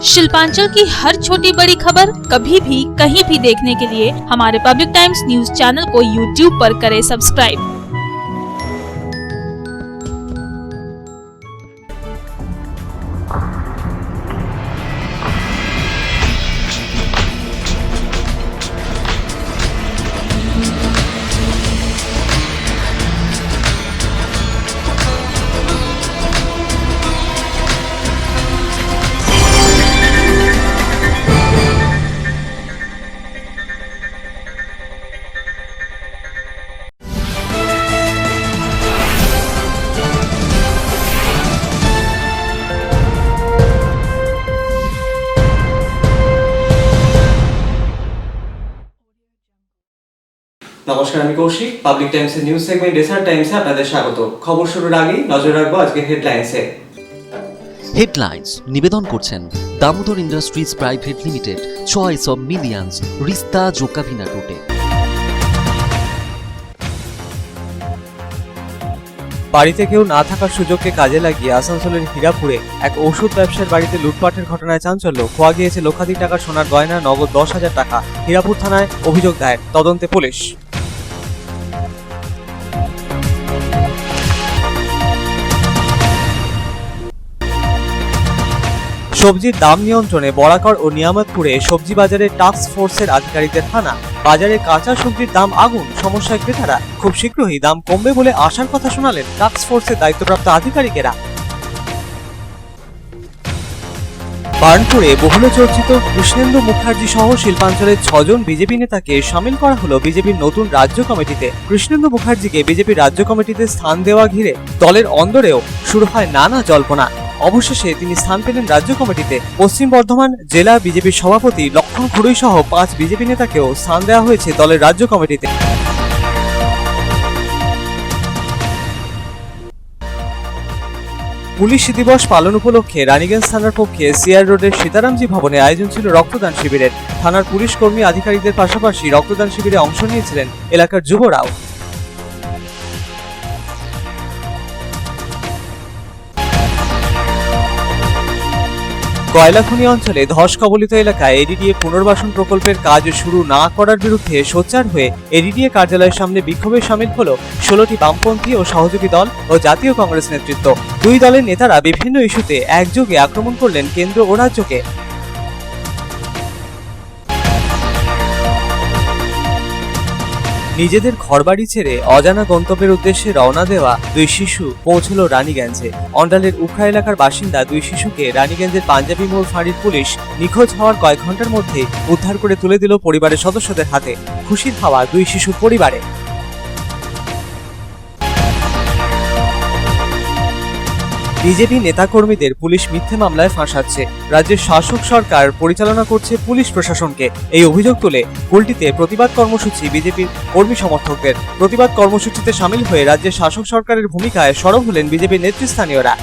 शिल्पांचल की हर छोटी बड़ी खबर कभी भी कहीं भी देखने के लिए हमारे पब्लिक टाइम्स न्यूज चैनल को यूट्यूब पर करें सब्सक्राइब। নমস্কার, আমি কৌশিক। পাবলিক টাইমসের নিউজ সেগমেন্ট ডেসার্ট টাইমসে আপনাদের স্বাগত। খবর শুরুর আগেই নজর রাখবো আজকের হেডলাইন্সে। হেডলাইন্স নিবেদন করছেন Damodar industries private limited, choice of millions, রিস্তা জোকাভিনা রুটে। বাড়িতে কেউ না থাকার সুযোগকে কাজে লাগিয়ে আসানসোলের হীরাপুরে এক ওষুধ ব্যবসায়ীর বাড়িতে লুটপাটের ঘটনায় চাঞ্চল্য। খোয়া গিয়েছে লক্ষাধিক টাকার সোনার গয়না, নগদ 10,000 টাকা। হীরাপুর থানায় অভিযোগ দায়ের, তদন্তে পুলিশ। সবজির দাম নিয়ন্ত্রণে বরাকর ও নিয়ামতপুরে সবজি বাজারে টাস্ক ফোর্সের আধিকারিকদের হানা। বাজারে কাঁচা সবজির দাম আগুন, সমস্যায় ক্রেতারা। খুব শীঘ্রই দাম কমবে বলে আশার কথা শোনালেন টাস্ক ফোর্সের দায়িত্বপ্রাপ্ত আধিকারিকেরা। বার্নপুরে বহুল চর্চিত কৃষ্ণেন্দু মুখার্জি সহ শিল্পাঞ্চলের 6 জন বিজেপি নেতাকে সামিল করা হলো বিজেপির নতুন রাজ্য কমিটিতে। কৃষ্ণেন্দু মুখার্জিকে বিজেপির রাজ্য কমিটিতে স্থান দেওয়া ঘিরে দলের অন্দরেও শুরু হয় নানা জল্পনা। অবশেষে তিনি স্থান পেলেন রাজ্য কমিটিতে। পশ্চিম বর্ধমান জেলা বিজেপির সভাপতি লক্ষণ খুড়ই সহ 5 বিজেপি নেতাকেও স্থান দেওয়া হয়েছে দলের রাজ্য কমিটিতে। পুলিশ দিবস পালন উপলক্ষে রানীগঞ্জ থানার পক্ষে সিআর রোডের সীতারামজি ভবনে আয়োজন ছিল রক্তদান শিবিরের। থানার পুলিশ কর্মী আধিকারিকদের পাশাপাশি রক্তদান শিবিরে অংশ নিয়েছিলেন এলাকার যুবরাও। কয়লাখনি অঞ্চলে ধস কবলিত এলাকায় এডিডিএ পুনর্বাসন প্রকল্পের কাজ শুরু না করার বিরুদ্ধে সোচ্চার হয়ে এডিডিএ কার্যালয়ের সামনে বিক্ষোভে সামিল হল 16টি বামপন্থী ও সহযোগী দল ও জাতীয় কংগ্রেস নেতৃত্ব। দুই দলের নেতারা বিভিন্ন ইস্যুতে একযোগে আক্রমণ করলেন কেন্দ্র ও রাজ্যকে। নিজেদের ঘরবাড়ি ছেড়ে অজানা গন্তব্যের উদ্দেশ্যে রওনা দেওয়া 2 শিশু পৌঁছল রানীগঞ্জে। অন্ডালের উখড়া এলাকার বাসিন্দা 2 শিশুকে রানীগঞ্জের পাঞ্জাবি মোড় ফাঁড়ির পুলিশ নিখোঁজ হওয়ার কয়েক ঘন্টার মধ্যে উদ্ধার করে তুলে দিল পরিবারের সদস্যদের হাতে। খুশির হাওয়া 2 শিশুর পরিবারে। বিজেপি নেতাকর্মীদের পুলিশ মিথ্যে মামলায় ফাঁসাচ্ছে। রাজ্যের শাসক সরকার পরিচালনা করছে পুলিশ প্রশাসনকে, এই অভিযোগ তুলে কুলটিতে প্রতিবাদ কর্মসূচি বিজেপির কর্মী সমর্থকদের। প্রতিবাদ কর্মসূচিতে সামিল হয়ে রাজ্যের শাসক সরকারের ভূমিকায় সরব হলেন বিজেপির নেতৃস্থানীয়রা।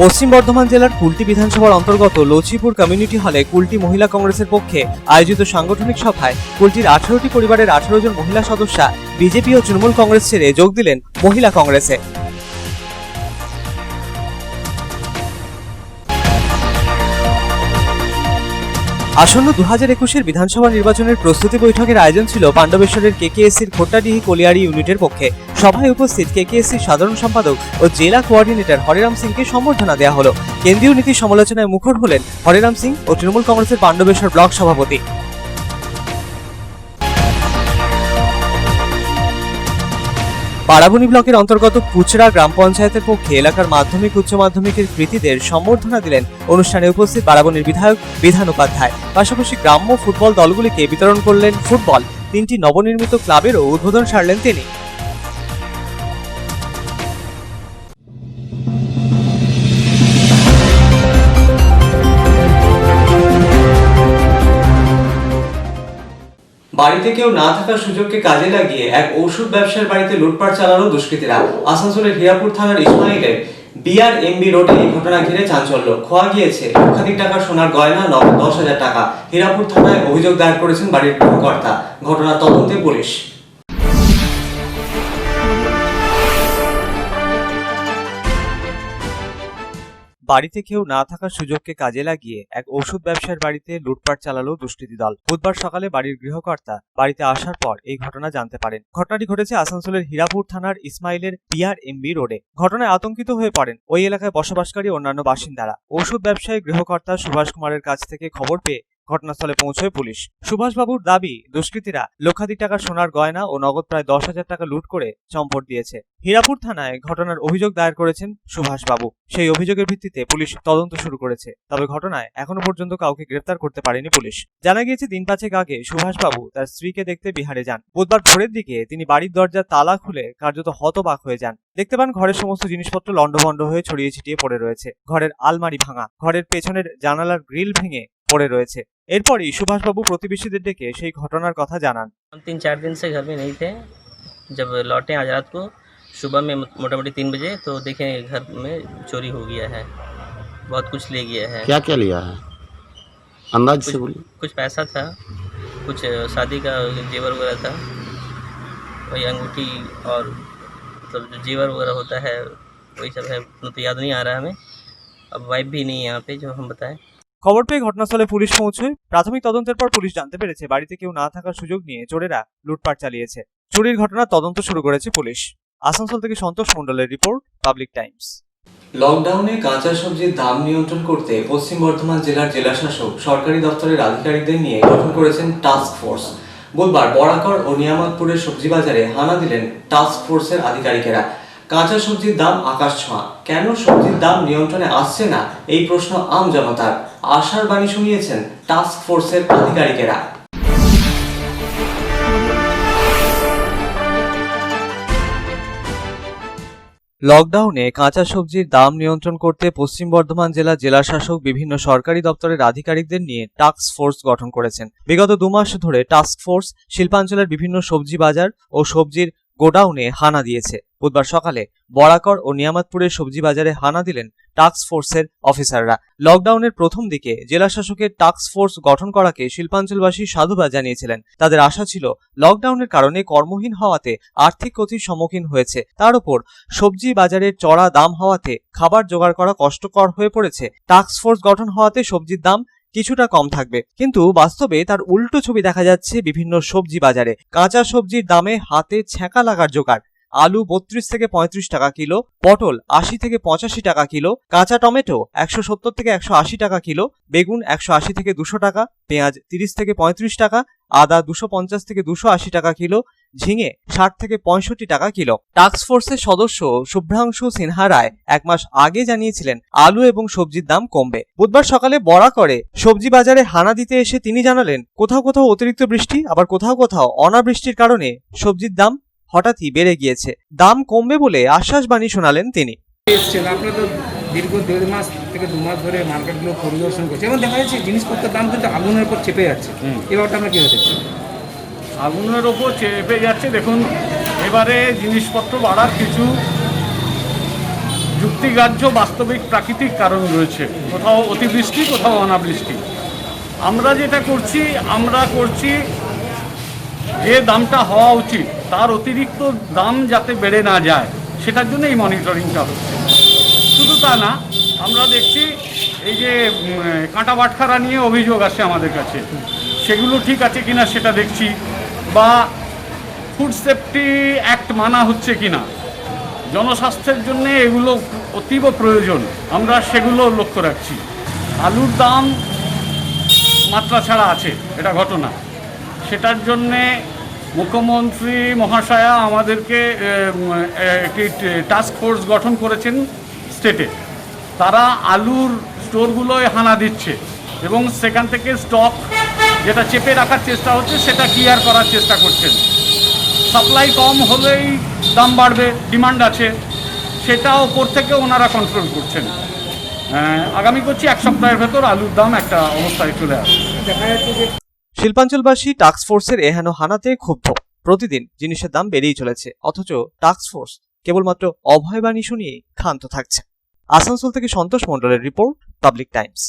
পশ্চিম বর্ধমান জেলার কুলটি বিধানসভার অন্তর্গত লচিপুর কমিউনিটি হলে কুলটি মহিলা কংগ্রেসের পক্ষে আয়োজিত সাংগঠনিক সভায় কুলটির 18টি পরিবারের 18 জন মহিলা সদস্যা বিজেপি ও তৃণমূল কংগ্রেস ছেড়ে যোগ দিলেন মহিলা কংগ্রেসে। আসন্ন 2021-এর বিধানসভা নির্বাচনের প্রস্তুতি বৈঠকের আয়োজন ছিল পাণ্ডবেশ্বরের কেকেএসসির খোট্টাডিহি কলিয়ারি ইউনিটের পক্ষে। সভায় উপস্থিত কেকেএসসির সাধারণ সম্পাদক ও জেলা কোঅর্ডিনেটর হরেরাম সিংকে সম্বর্ধনা দেওয়া হলো। কেন্দ্রীয় নীতি সমালোচনায় মুখর হলেন হরেরাম সিং ও তৃণমূল কংগ্রেসের পাণ্ডবেশ্বর ব্লক সভাপতি। বারাবণী ব্লকের অন্তর্গত কুচরা গ্রাম পঞ্চায়েতের পক্ষে এলাকার মাধ্যমিক উচ্চ মাধ্যমিকের কৃতীদের সম্বর্ধনা দিলেন অনুষ্ঠানে উপস্থিত বারাবণীর বিধায়ক বিধান উপাধ্যায়। পাশাপাশি গ্রাম্য ফুটবল দলগুলিকে বিতরণ করলেন ফুটবল। 3টি নবনির্মিত ক্লাবেরও উদ্বোধন সারলেন তিনি। বাড়িতে কেউ না থাকার সুযোগকে কাজে লাগিয়ে এক ওষুধ ব্যবসায়ীর বাড়িতে লুটপাট চালালো দুষ্কৃতীরা। আসানসোলের হীরাপুর থানার ইসমাইলের বিআরএমবি রোডে এই ঘটনা ঘিরে চাঞ্চল্য। খোয়া গিয়েছে লক্ষাধিক টাকার সোনার গয়না, নগদ 10,000 টাকা। হীরাপুর থানায় অভিযোগ দায়ের করেছেন বাড়ির গৃহকর্তা। ঘটনার তদন্তে পুলিশ। বাড়িতে কেউ না থাকার সুযোগকে কাজে লাগিয়ে এক ওষুধ ব্যবসায়ীর বাড়িতে লুটপাট চালালো দুষ্কৃতী দল। বুধবার সকালে বাড়ির গৃহকর্তা বাড়িতে আসার পর এই ঘটনা জানতে পারেন। ঘটনাটি ঘটেছে আসানসোলের হীরাপুর থানার ইসমাইলের BRMB রোডে। ঘটনায় আতঙ্কিত হয়ে পড়েন ওই এলাকায় বসবাসকারী অন্যান্য বাসিন্দারা। ওষুধ ব্যবসায়ী গৃহকর্তা সুভাষ কুমারের কাছ থেকে খবর পেয়ে ঘটনাস্থলে পৌঁছয় পুলিশ। সুভাষবাবুর দাবি, দুষ্কৃতীরা লক্ষাধিক টাকার সোনার গয়না ও নগদ প্রায় 10,000 টাকা লুট করে চম্পট দিয়েছে। হীরাপুর থানায় ঘটনার অভিযোগ দায়ের করেছেন সুভাষবাবু। সেই অভিযোগের ভিত্তিতে পুলিশ তদন্ত শুরু করেছে। তবে ঘটনায় এখনো পর্যন্ত কাউকে গ্রেফতার করতে পারেনি পুলিশ। জানা গিয়েছে, দিন পাঁচেক আগে সুভাষবাবু তার স্ত্রীকে দেখতে বিহারে যান। বুধবার ভোরের দিকে তিনি বাড়ির দরজার তালা খুলে কার্যত হতবাক হয়ে যান। দেখতে পান ঘরের সমস্ত জিনিসপত্র লণ্ডভণ্ড হয়ে ছড়িয়ে ছিটিয়ে পড়ে রয়েছে। ঘরের আলমারি ভাঙা, ঘরের পেছনের জানালার গ্রিল ভেঙে পড়ে রয়েছে। এরপরই সুভাষবাবু প্রতিবেশীদের ডেকে সেই ঘটনার কথা জানান। 3-4 दिन से घर में नहीं थे। जब लौटे आज रात को सुबह में मोटा मोटी 3 बजे तो देखें घर में चोरी हो गया है, बहुत कुछ ले गया है। क्या क्या लिया है अंदाज से बोलिए। कुछ पैसा था, कुछ शादी का जेवर वगैरह था, वही अंगूठी और सब जो जेवर वगैरह होता है वही सब है। तो याद नहीं आ रहा हमें, अब वाइफ भी नहीं है यहाँ पे जो हम बताएं। খবর পেয়ে ঘটনাস্থলে পুলিশ পৌঁছয়। প্রাথমিক তদন্তের পর পুলিশ জানতে পেরেছে বাড়িতে কেউ না থাকার সুযোগ নিয়ে চোরেরা লুটপাট চালিয়েছে। চুরির ঘটনার তদন্ত শুরু করেছে পুলিশ। আসানসোল থেকে সন্তোষ মণ্ডলের রিপোর্ট, পাবলিক টাইমস। লকডাউনে কাঁচা সবজির দাম নিয়ন্ত্রণ করতে পশ্চিম বর্ধমান জেলার জেলাশাসক সরকারি দপ্তরের আধিকারিকদের নিয়ে গঠন করেছেন টাস্ক ফোর্স। বুধবার বরাকর ও নিয়ামতপুরের সবজি বাজারে হানা দিলেন টাস্ক ফোর্সের আধিকারিকেরা। কাঁচা সবজির দাম আকাশ ছোঁয়া। কেন সবজির দাম নিয়ন্ত্রণে আসছে না, এই প্রশ্ন আম জনতার। আশার বাণী শুনিয়েছেন টাস্ক ফোর্সের আধিকারিকেরা। লকডাউনে কাঁচা সবজির দাম নিয়ন্ত্রণ করতে পশ্চিম বর্ধমান জেলা জেলাশাসক বিভিন্ন সরকারি দপ্তরের আধিকারিকদের নিয়ে টাস্ক ফোর্স গঠন করেছেন। বিগত 2 মাস ধরে টাস্ক ফোর্স শিল্পাঞ্চলের বিভিন্ন সবজি বাজার ও সবজির গোডাউনে হানা দিয়েছে। বুধবার সকালে বরাকর ও নিয়ামতপুরের সবজি বাজারে হানা দিলেন টাস্ক ফোর্সের অফিসাররা। লকডাউনের প্রথম দিকে জেলা শাসকের টাস্ক ফোর্স গঠন করাকে শিল্পাঞ্চলবাসী সাধুবাদ জানিয়েছিলেন। তাদের আশা ছিল লকডাউনের কারণে কর্মহীন হওয়াতে আর্থিক ক্ষতির সম্মুখীন হয়েছে, তার উপর সবজি বাজারের চড়া দাম হওয়াতে খাবার জোগাড় করা কষ্টকর হয়ে পড়েছে। টাস্ক ফোর্স গঠন হওয়াতে সবজির দাম কিছুটা কম থাকবে, কিন্তু বাস্তবে তার উল্টো ছবি দেখা যাচ্ছে বিভিন্ন সবজি বাজারে। কাঁচা সবজির দামে হাতে ছ্যাঁকা লাগার জোগাড়। আলু 32 থেকে 35 টাকা কিলো, পটল 80 থেকে 85 টাকা কিলো, কাঁচা টমেটো 170 থেকে 180 টাকা কিলো, বেগুন 180 থেকে 200 টাকা, পেঁয়াজ 30 থেকে 35 টাকা, আদা 250 থেকে 280 টাকা কিলো, ঝিঙে 60 থেকে 65 টাকা কিলো। টাস্ক ফোর্সের সদস্য শুভ্রাংশু সিনহা রায় 1 মাস আগে জানিয়েছিলেন আলু এবং সবজির দাম কমবে। বুধবার সকালে বরাকরে সবজি বাজারে হানা দিতে এসে তিনি জানালেন, কোথাও কোথাও অতিরিক্ত বৃষ্টি, আবার কোথাও কোথাও অনাবৃষ্টির কারণে সবজির দাম হঠাৎই বেড়ে গিয়েছে। দাম কমবে বলে আশ্বাস বাণী শোনালেন তিনি। আপনারা তো দীর্ঘ 1.5 মাস থেকে 2 মাস ধরে মার্কেটগুলো পরিদর্শন করছে এবং দেখা যাচ্ছে জিনিসপত্রের দাম কিন্তু আগুনের উপর চেপে যাচ্ছে। এই ব্যাপারটা আমরা কীভাবে দেখছি? আগুনের ওপর চেপে যাচ্ছে। দেখুন, এবারে জিনিসপত্র বাড়ার কিছু যুক্তিগ্রাহ্য বাস্তবিক প্রাকৃতিক কারণ রয়েছে। কোথাও অতিবৃষ্টি, কোথাও অনাবৃষ্টি। আমরা যেটা করছি, আমরা করছি যে দামটা হওয়া উচিত তার অতিরিক্ত দাম যাতে বেড়ে না যায় সেটার জন্য এই মনিটরিংটা হচ্ছে। শুধু তা না, আমরা দেখছি এই যে কাঁটা বাটখারা নিয়ে অভিযোগ আসে আমাদের কাছে, সেগুলো ঠিক আছে কিনা সেটা দেখছি, বা ফুড সেফটি অ্যাক্ট মানা হচ্ছে কিনা, জনস্বাস্থ্যের জন্য এগুলো অতীব প্রয়োজন, আমরা সেগুলো লক্ষ্য রাখছি। আলুর দাম মাত্রা ছাড়া আছে, এটা ঘটনা। সেটার জন্যে মুখ্যমন্ত্রী মহাশয়া আমাদেরকে একটি টাস্ক ফোর্স গঠন করেছেন স্টেটে। তারা আলুর স্টোরগুলোয় হানা দিচ্ছে এবং সেখান থেকে স্টক যেটা চেপে রাখার চেষ্টা হচ্ছে সেটা ক্লিয়ার করার চেষ্টা করছেন। সাপ্লাই কম হলেই দাম বাড়বে, ডিমান্ড আছে, সেটা ওপর থেকে ওনারা কন্ট্রোল করছেন। আগামী করছি 1 সপ্তাহের ভেতর আলুর দাম একটা অবস্থায় চলে আসবে। দেখা যাচ্ছে যে শিল্পাঞ্চলবাসী টাস্ক ফোর্সের এহেন হানাতে ক্ষুব্ধ। প্রতিদিন জিনিসের দাম বেড়েই চলেছে, অথচ টাস্ক ফোর্স কেবলমাত্র অভয়বাণী শুনিয়ে ক্ষান্ত থাকছে। आसनसोल থেকে সন্তোষ মণ্ডলের রিপোর্ট, পাবলিক টাইমস।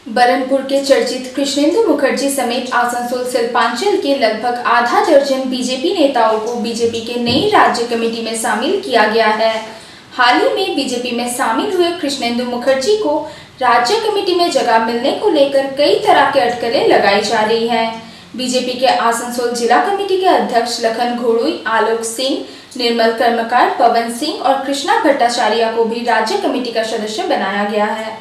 बरनपुर के चर्चित कृष्णेंदु मुखर्जी समेत आसनसोल शिल्पांचल के लगभग आधा दर्जन बीजेपी नेताओं को बीजेपी के नई राज्य कमेटी में शामिल किया गया है। हाल ही में बीजेपी में शामिल हुए कृष्णेंदु मुखर्जी को राज्य कमेटी में जगह मिलने को लेकर कई तरह के अटकलें लगाई जा रही हैं। बीजेपी के आसनसोल जिला कमेटी के अध्यक्ष लखन घोड़ुई, आलोक सिंह, निर्मल कर्मकार, पवन सिंह और कृष्णा भट्टाचार्य को भी राज्य कमेटी का सदस्य बनाया गया है।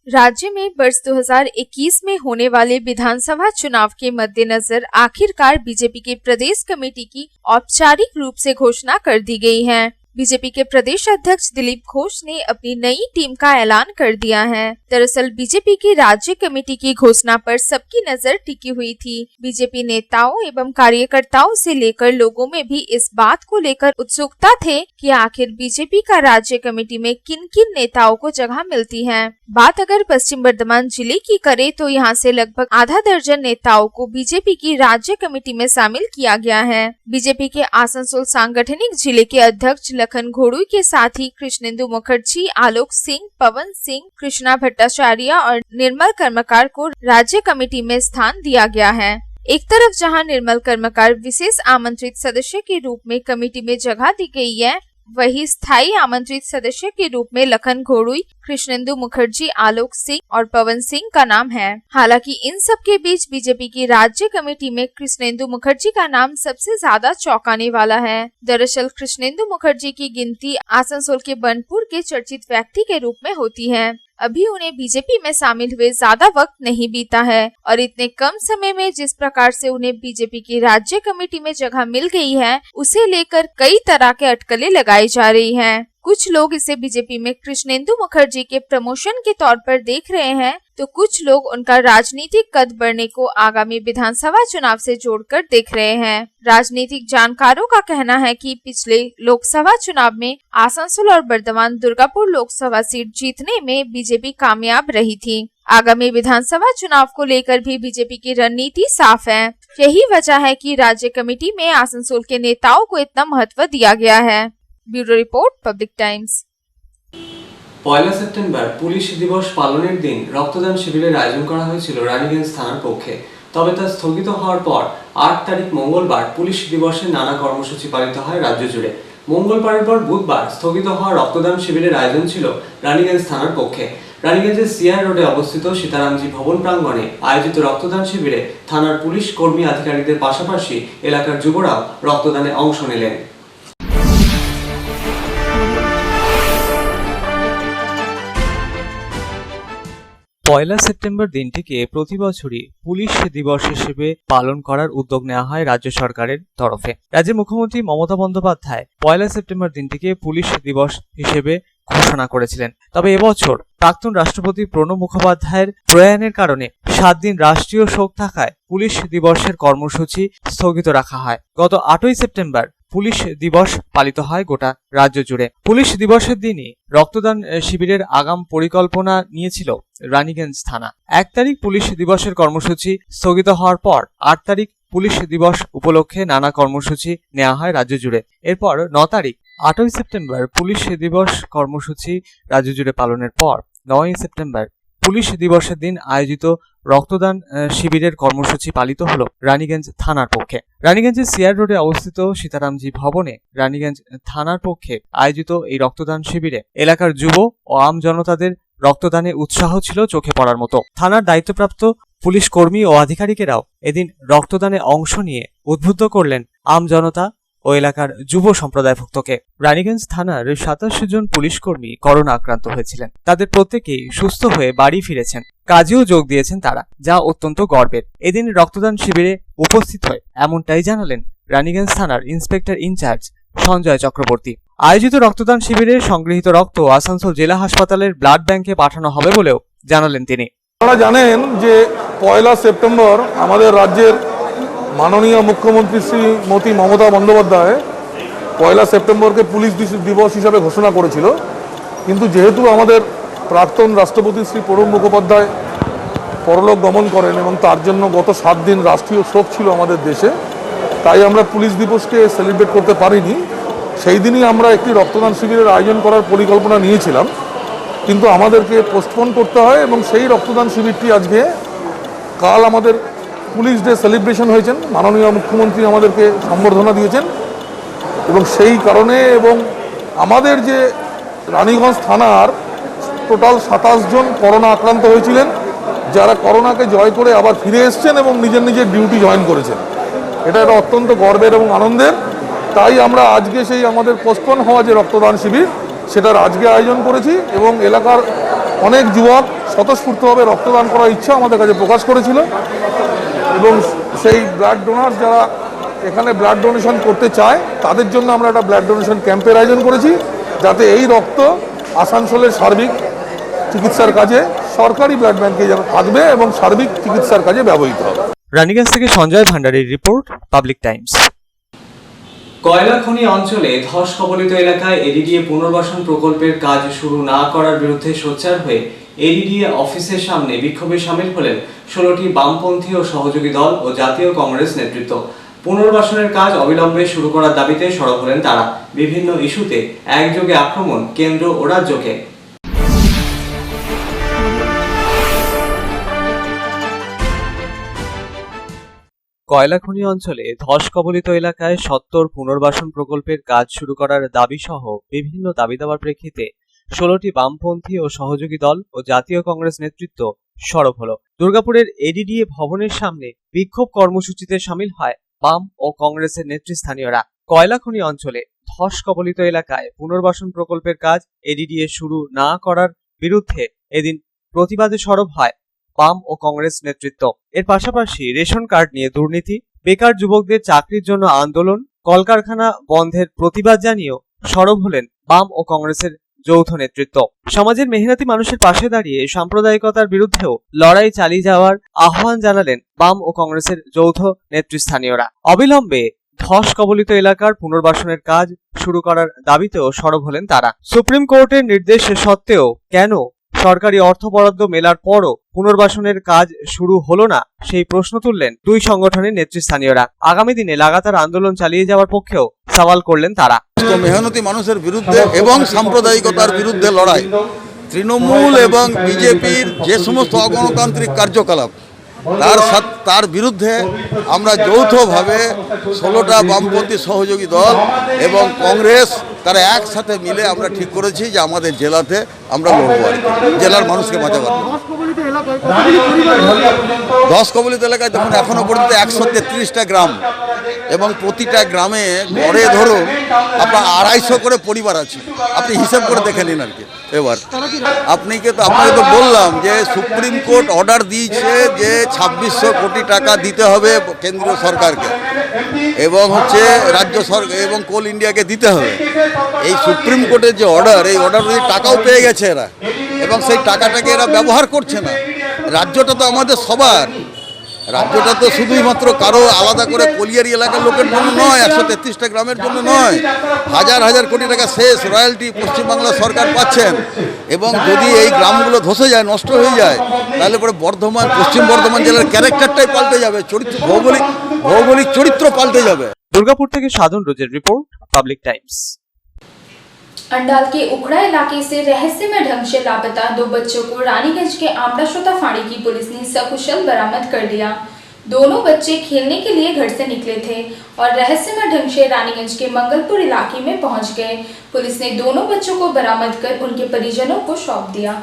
राज्य में वर्ष 2021 में होने वाले विधानसभा चुनाव के मद्देनजर आखिरकार बीजेपी के प्रदेश कमेटी की औपचारिक रूप से घोषणा कर दी गई है। बीजेपी के प्रदेश अध्यक्ष दिलीप घोष ने अपनी नई टीम का ऐलान कर दिया है। दरअसल बीजेपी की राज्य कमेटी की घोषणा पर सबकी नजर टिकी हुई थी। बीजेपी नेताओं एवं कार्यकर्ताओं से लेकर लोगों में भी इस बात को लेकर उत्सुकता थे कि आखिर बीजेपी का राज्य कमेटी में किन किन नेताओं को जगह मिलती है। बात अगर पश्चिम बर्धमान जिले की करे तो यहाँ से लगभग आधा दर्जन नेताओं को बीजेपी की राज्य कमेटी में शामिल किया गया है। बीजेपी के आसनसोल सांगठनिक जिले के अध्यक्ष लखन घोड़ुई के साथ ही कृष्णेंदु मुखर्जी, आलोक सिंह, पवन सिंह, कृष्णा भट्टाचार्य और निर्मल कर्मकार को राज्य कमेटी में स्थान दिया गया है। एक तरफ जहां निर्मल कर्मकार विशेष आमंत्रित सदस्य के रूप में कमेटी में जगह दी गई है, वही स्थायी आमंत्रित सदस्य के रूप में लखन घोड़ुई, कृष्णेंदु मुखर्जी, आलोक सिंह और पवन सिंह का नाम है। हालांकि इन सब के बीच बीजेपी की राज्य कमेटी में कृष्णेंदु मुखर्जी का नाम सबसे ज्यादा चौंकाने वाला है। दरअसल कृष्णेंदु मुखर्जी की गिनती आसनसोल के बनपुर के चर्चित व्यक्ति के रूप में होती है। अभी उन्हें बीजेपी में शामिल हुए ज्यादा वक्त नहीं बीता है और इतने कम समय में जिस प्रकार से उन्हें बीजेपी की राज्य कमेटी में जगह मिल गई है, उसे लेकर कई तरह के अटकलें लगाई जा रही हैं। कुछ लोग इसे बीजेपी में कृष्णेंदु मुखर्जी के प्रमोशन के तौर पर देख रहे हैं, तो कुछ लोग उनका राजनीतिक कद बढ़ने को आगामी विधानसभा चुनाव से जोड़कर देख रहे हैं। राजनीतिक जानकारों का कहना है कि पिछले लोकसभा चुनाव में आसनसोल और बर्धमान दुर्गापुर लोकसभा सीट जीतने में बीजेपी कामयाब रही थी। आगामी विधानसभा चुनाव को लेकर भी बीजेपी की रणनीति साफ है। यही वजह है कि राज्य कमेटी में आसनसोल के नेताओं को इतना महत्व दिया गया है। Bureau report, public times. 1 September police দিবস পালনের দিন রক্তদান শিবিরের আয়োজন করা হয়েছিল রানীগঞ্জ থানার পক্ষে। তবে তা স্থগিত হওয়ার পর 8 তারিখ মঙ্গলবার পুলিশ দিবসের নানা কর্মসূচি পালিত হয় রাজ্য জুড়ে। মঙ্গলবারের পর বুধবার স্থগিত হওয়া রক্তদান শিবিরের আয়োজন ছিল রানীগঞ্জ থানার পক্ষে। রানীগঞ্জের সিআর রোডে অবস্থিত সীতারামজি ভবন প্রাঙ্গণে আয়োজিত রক্তদান শিবিরে থানার পুলিশ কর্মী আধিকারিকদের পাশাপাশি এলাকার যুবরাও রক্তদানে অংশ নিলেন। 1 সেপ্টেম্বর দিনটিকে প্রতি বছরই পুলিশ দিবস হিসেবে পালন করার উদ্যোগ নেওয়া হয় রাজ্য সরকারের তরফে। রাজ্যের মুখ্যমন্ত্রী মমতা বন্দ্যোপাধ্যায় 1 সেপ্টেম্বর দিনটিকে পুলিশ দিবস হিসেবে ঘোষণা করেছিলেন। তবে এবছর প্রাক্তন রাষ্ট্রপতি প্রণব মুখোপাধ্যায়ের প্রয়াণের কারণে 7 দিন রাষ্ট্রীয় শোক থাকায় পুলিশ দিবসের কর্মসূচি স্থগিত রাখা হয়। গত 8 সেপ্টেম্বর পুলিশ দিবস পালিত হয় গোটা রাজ্য জুড়ে। পুলিশ দিবসের দিনই রক্তদান শিবিরের আগাম পরিকল্পনা নিয়েছিল রানীগঞ্জ থানা। 1 তারিখ পুলিশ দিবসের কর্মসূচি স্থগিত হওয়ার পর 8 তারিখ পুলিশ দিবস উপলক্ষে নানা কর্মসূচি নেওয়া হয় রাজ্য জুড়ে। এরপর 9 তারিখ 8 সেপ্টেম্বর পুলিশ দিবস কর্মসূচি রাজ্য জুড়ে পালনের পর 9 সেপ্টেম্বর পুলিশ দিবসের দিন আয়োজিত রক্তদান শিবিরের কর্মসূচি পালিত হলো রানীগঞ্জ থানার পক্ষে। রানীগঞ্জের সিআর রোডে অবস্থিত সীতারামজি ভবনে রানীগঞ্জ থানার পক্ষে আয়োজিত এই রক্তদান শিবিরে এলাকার যুব ও আম জনতাদের রক্তদানে উৎসাহ ছিল চোখে পড়ার মতো। থানার দায়িত্বপ্রাপ্ত পুলিশ কর্মী ও আধিকারিকেরাও এদিন রক্তদানে অংশ নিয়ে উদ্বুদ্ধ করলেন আম জনতা ও এলাকার যুব সম্প্রদায়ভুক্তকে। রানীগঞ্জ থানার 27 জন পুলিশ কর্মী করোনা আক্রান্ত হয়েছিলেন। তাদের প্রত্যেকেই সুস্থ হয়ে বাড়ি ফিরেছেন, কাজেও যোগ দিয়েছেন তারা, যা অত্যন্ত গর্বের। এদিন রক্তদান শিবিরে উপস্থিত হয়ে এমনটাই জানালেন রানীগঞ্জ থানার ইন্সপেক্টর ইনচার্জ সঞ্জয় চক্রবর্তী। আয়োজিত রক্তদান শিবিরে সংগৃহীত রক্ত আসানসোল জেলা হাসপাতালের ব্লাড ব্যাংকে পাঠানো হবে বলেও জানালেন তিনি। আপনারা জানেন যে 1 সেপ্টেম্বর আমাদের রাজ্যের মাননীয় মুখ্যমন্ত্রী শ্রীমতী মমতা বন্দ্যোপাধ্যায় 1 সেপ্টেম্বরকে পুলিশ দিবস হিসাবে ঘোষণা করেছিল। কিন্তু যেহেতু আমাদের প্রাক্তন রাষ্ট্রপতি শ্রী প্রণব মুখোপাধ্যায় পরলোক গমন করেন এবং তার জন্য গত 7 দিন রাষ্ট্রীয় শোক ছিল আমাদের দেশে, তাই আমরা পুলিশ দিবসকে সেলিব্রেট করতে পারিনি। সেই দিনই আমরা একটি রক্তদান শিবিরের আয়োজন করার পরিকল্পনা নিয়েছিলাম, কিন্তু আমাদেরকে পোস্টপোন করতে হয় এবং সেই রক্তদান শিবিরটি আজকে কাল আমাদের পুলিশ ডে সেলিব্রেশন হয়েছেন, মাননীয় মুখ্যমন্ত্রী আমাদেরকে সম্বর্ধনা দিয়েছেন এবং সেই কারণে এবং আমাদের যে রানীগঞ্জ থানার টোটাল 27 জন করোনা আক্রান্ত হয়েছিলেন, যারা করোনাকে জয় করে আবার ফিরে এসছেন এবং নিজের নিজের ডিউটি জয়েন করেছেন। এটা একটা অত্যন্ত গর্বের এবং আনন্দের। তাই আমরা আজকে সেই আমাদের পোস্টপোন হওয়া যে রক্তদান শিবির সেটার আজকে আয়োজন করেছি এবং এলাকার অনেক যুবক স্বতঃস্ফূর্তভাবে রক্তদান করার ইচ্ছা আমাদের কাছে প্রকাশ করেছিল এবং সেই ব্লাড ডোনার যারা এখানে ব্লাড ডোনেশন করতে চায় তাদের জন্য আমরা একটা ব্লাড ডোনেশন ক্যাম্পের আয়োজন করেছি, যাতে এই রক্ত আসানসোলের সার্বিক চিকিৎসার কাজে সরকারি ব্লাড ব্যাংকে যেন থাকবে এবং সার্বিক চিকিৎসার কাজে ব্যবহৃত হবে। রানীগঞ্জ থেকে সঞ্জয় ভান্ডারীর রিপোর্ট, পাবলিক টাইমস। কয়লা খনি অঞ্চলে ধস কবলিত এলাকায় এডিডিএ পুনর্বাসন প্রকল্পের কাজ শুরু না করার বিরুদ্ধে সোচ্চার হয়ে এডিডিএ অফিসের সামনে বিক্ষোভে সামিল হলেন 16টি বামপন্থী ও সহযোগী দল ও জাতীয় কংগ্রেস নেতৃত্ব। পুনর্বাসনের কাজ অবিলম্বে শুরু করার দাবিতে সরব হলেন তারা। বিভিন্ন ইস্যুতে একযোগে আক্রমণ কেন্দ্র ও রাজ্যকে। কয়লা খনি অঞ্চলে ধস কবলিত এলাকায় সত্বর পুনর্বাসন প্রকল্পের কাজ শুরু করার দাবি সহ বিভিন্ন দাবি দেওয়ার প্রেক্ষিতে 16টি বামপন্থী ও সহযোগী দল ও জাতীয় কংগ্রেস নেতৃত্ব সরব হল। দুর্গাপুরের এডিডিএ ভবনের সামনে বিক্ষোভ কর্মসূচিতে সামিল হয় বাম ও কংগ্রেসের নেতৃস্থানীয়রা। কয়লা খনি অঞ্চলে ধস কবলিত এলাকায় পুনর্বাসন প্রকল্পের কাজ এডিডিএ শুরু না করার বিরুদ্ধে এদিন প্রতিবাদে সরব হয় বাম ও কংগ্রেস নেতৃত্ব। এর পাশাপাশি রেশন কার্ড নিয়ে দুর্নীতি, বেকার যুবকদের চাকরির জন্য আন্দোলন, কলকারখানা বন্ধের প্রতিবাদ জানিয়েও সরব হলেন বাম ও কংগ্রেসের যৌথ নেতৃত্ব। সমাজের মেহনতি মানুষের পাশে দাঁড়িয়ে সাম্প্রদায়িকতার বিরুদ্ধেও লড়াই চালিয়ে যাওয়ার আহ্বান জানালেন বাম ও কংগ্রেসের যৌথ নেতৃস্থানীয়রা। অবিলম্বে ধস কবলিত এলাকার পুনর্বাসনের কাজ শুরু করার দাবিতেও সরব হলেন তারা। সুপ্রিম কোর্টের নির্দেশ সত্ত্বেও কেন সরকারি অর্থ বরাদ্দ মেলার পরও পুনর্বাসনের কাজ শুরু হলো না, সেই প্রশ্ন তুললেন দুই সংগঠনের নেতৃস্থানীয়রা। আগামী দিনে লাগাতার আন্দোলন চালিয়ে যাওয়ার পক্ষেও সওয়াল করলেন তারা। মেহনতি মানুষের বিরুদ্ধে এবং সাম্প্রদায়িকতার বিরুদ্ধে লড়াই, তৃণমূল এবং বিজেপির যে সমস্ত অগণতান্ত্রিক কার্যকলাপ তার বিরুদ্ধে আমরা যৌথভাবে 16টা বামপন্থী সহযোগী দল এবং কংগ্রেস তারা একসাথে মিলে আমরা ঠিক করেছি যে আমাদের জেলাতে আমরা লড়বো, জেলার মানুষকে বাঁচাবো। ধস কবলিত এলাকায় দেখুন এখনো পর্যন্ত 133টা গ্রাম এবং প্রতিটা গ্রামে গড়ে ধরুন আপনার 250 করে পরিবার আছে। আপনি হিসাব করে দেখে নিন আর কি। এবার আপনাকে তো বললাম যে সুপ্রিম কোর্ট অর্ডার দিয়েছে যে 2600 কোটি টাকা দিতে হবে কেন্দ্রীয় সরকারকে এবং রাজ্য সরকার এবং কোল ইন্ডিয়াকে দিতে হবে। এই সুপ্রিম কোর্টের যে অর্ডার, এই অর্ডার টাকাও পেয়ে গেছে এরা এবং সেই টাকাটাকে এরা ব্যবহার করছে না। রাজ্যটা তো আমাদের সবার, রাজ্যটা তো শুধুই মাত্র কারো আলাদা করে কলিয়ারি এলাকার লোকের জন্য নয়, 133টা গ্রামের জন্য নয়। হাজার হাজার কোটি টাকা শেষ রয়্যালটি পশ্চিমবাংলার সরকার পাচ্ছেন এবং যদি এই গ্রামগুলো ধসে যায়, নষ্ট হয়ে যায়, তাহলে পরে পশ্চিম বর্ধমান জেলার ক্যারেক্টারটাই পাল্টে যাবে, ভৌগোলিক চরিত্র পাল্টে যাবে। দুর্গাপুর থেকে সাধন রোজের রিপোর্ট, পাবলিক টাইমস। अंडाल के उखड़ा इलाके से रहस्यमय ढंग से लापता 2 बच्चों को रानीगंज के आमड़ाश्रोता फाड़ी की पुलिस ने सकुशल बरामद कर लिया। दोनों बच्चे खेलने के लिए घर से निकले थे और रहस्यमय ढंग से रानीगंज के मंगलपुर इलाके में पहुंच गए। पुलिस ने दोनों बच्चों को बरामद कर उनके परिजनों को सौंप दिया।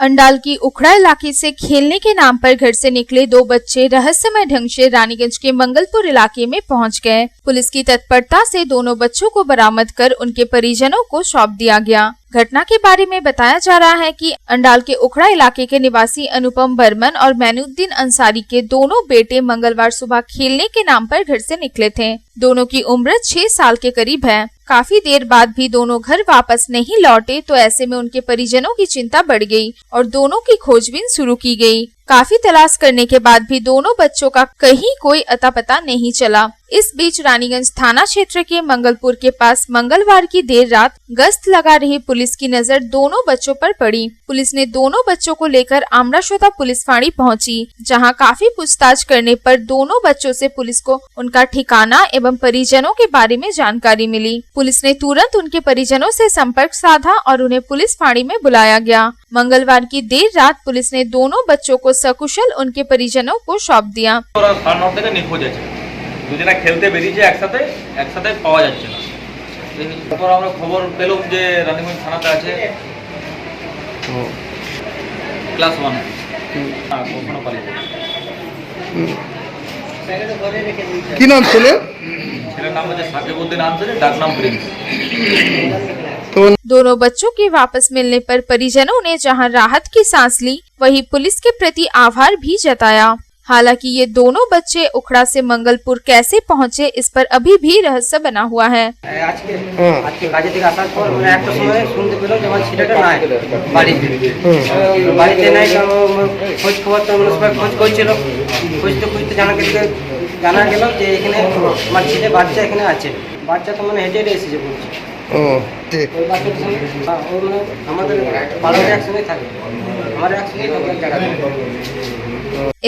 अंडाल की उखड़ा इलाके से खेलने के नाम पर घर से निकले 2 बच्चे रहस्यमय ढंग से रानीगंज के मंगलपुर इलाके में पहुंच गए। पुलिस की तत्परता से दोनों बच्चों को बरामद कर उनके परिजनों को सौंप दिया गया। घटना के बारे में बताया जा रहा है कि अंडाल के उखड़ा इलाके के निवासी अनुपम बर्मन और मैनुद्दीन अंसारी के दोनों बेटे मंगलवार सुबह खेलने के नाम पर घर से निकले थे। दोनों की उम्र 6 साल के करीब है। काफी देर बाद भी दोनों घर वापस नहीं लौटे तो ऐसे में उनके परिजनों की चिंता बढ़ गई और दोनों की खोजबीन शुरू की गई। काफी तलाश करने के बाद भी दोनों बच्चों का कहीं कोई अता पता नहीं चला। इस बीच रानीगंज थाना क्षेत्र के मंगलपुर के पास मंगलवार की देर रात गश्त लगा रही पुलिस की नजर दोनों बच्चों पर पड़ी। पुलिस ने दोनों बच्चों को लेकर आमराशोता पुलिस फाँड़ी पहुंची, जहां काफी पूछताछ करने पर दोनों बच्चों से पुलिस को उनका ठिकाना एवं परिजनों के बारे में जानकारी मिली। पुलिस ने तुरंत उनके परिजनों से संपर्क साधा और उन्हें पुलिस फाँड़ी में बुलाया गया। मंगलवार की देर रात पुलिस ने दोनों बच्चों को सकुशल उनके परिजनों को सौंप दिया। দুজনা খেলতে বেরিয়েছে একসাথে পাওয়া যাচ্ছে না। তারপর আমরা খবর পেলাম যে রানীগঞ্জ থানাতে আছে ক্লাস 1 ওখানে পালিয়ে কি নাম ছেলে? ছেলের নাম হচ্ছে সাকিবউদ্দিন আনসারি, ডাক नाम प्रिंस। दोनों बच्चों के वापस मिलने पर परिजनों ने जहां राहत की सांस ली, वहीं पुलिस के प्रति आभार भी जताया। हालांकि ये दोनों बच्चे उखड़ा से मंगलपुर कैसे पहुंचे, इस पर अभी भी रहस्य बना हुआ है। आज के কাজে থেকে আসার পর মানে একটা সময় শুনতে পেলাম যে আমার ছেলেটা নাই বাড়িতে নাই। খোঁজ খবর তো সবাই খোঁজ করছিল, খুঁজতে জানা গেল যে এখানে আমার ছেলে বাচ্চা এখানে আছে। বাচ্চা তো মানে হেঁটে এসেছে বলছে। ওই বাচ্চার সঙ্গে ও মানে আমাদের পাড়ার একসঙ্গে থাকে, আমার একসঙ্গে থাকে এক জায়গাতে।